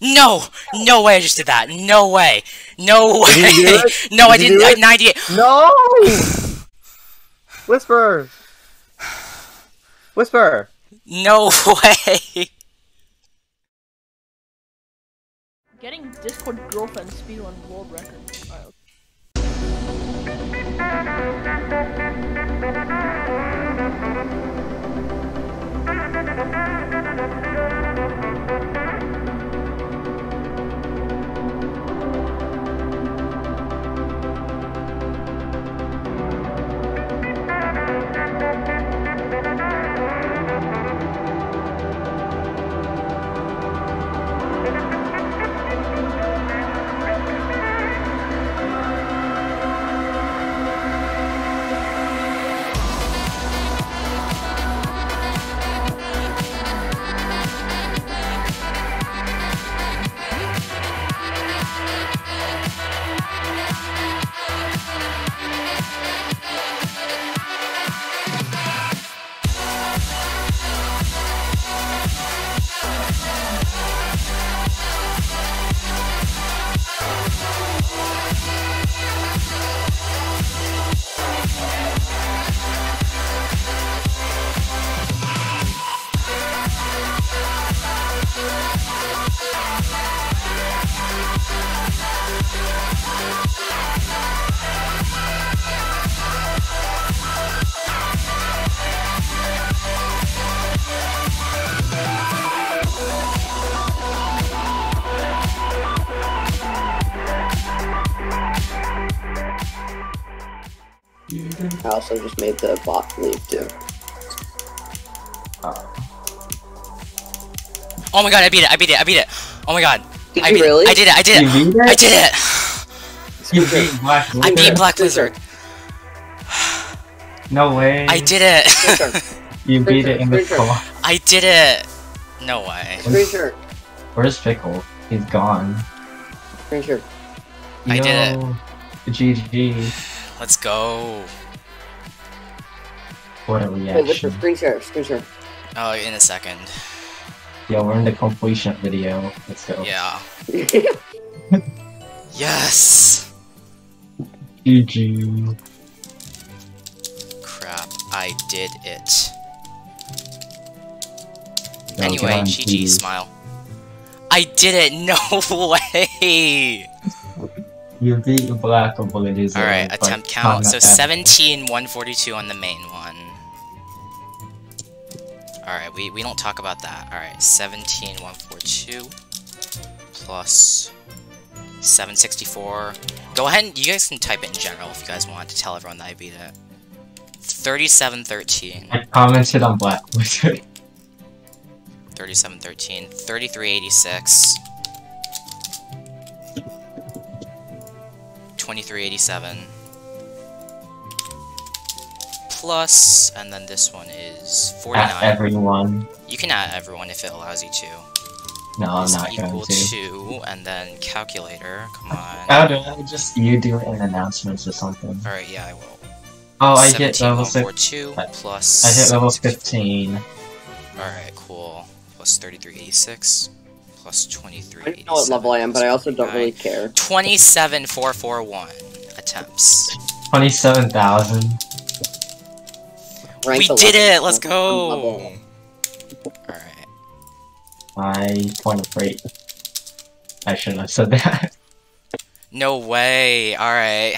No! No way I just did that. No way. No way. Did you do it? No, I Did you didn't. do it? 98. No! Whisper! Whisper! No way. Getting Discord girlfriend speedrun world record. I also just made the bot leave too. Oh my god, I beat it. I beat it. I beat it. Oh my god. Did I you beat really? it. I did it. I did it. You beat it? I did it. You beat Black Lizard? I beat Black Lizard. No way. I did it. You beat it in the Screenshot. car. I did it. No way. Screen share. Where's Pickle? He's gone. Screen share. I did Yo, GG. Let's go. What a Wait, Whisper, reaction. screen share. Screen share. Oh, in a second. Yo, we're in the completion video. Let's go. Yeah. Yes. GG. Crap. I did it. Yo, Anyway, get on GG, TV. smile. I did it. No way. You beat Black Lizard. Alright, but attempt not count. So that. 17, 142 on the main one. Alright, we don't talk about that. Alright, 17, 142 plus 764. Go ahead and you guys can type it in general if you guys want to tell everyone that I beat it. 3713. I commented on Black Lizard. 3713. 3386. 2387. Plus, and then this one is 49. At everyone. You can add everyone if it allows you to. No, I'm Is not equal going to. 2, and then calculator. Come on. How do I just you do it in announcements or something? Alright, yeah, I will. Oh, I hit level 142 6. plus. I hit level 764. 15. Alright, cool. Plus 3386. Plus I 2387. don't know what level I am, but I also don't really care. 27441 attempts. 27,000. Rank We 11. did it! Let's I'm go! level. Alright. My point of rate. I shouldn't have said that. No way. Alright.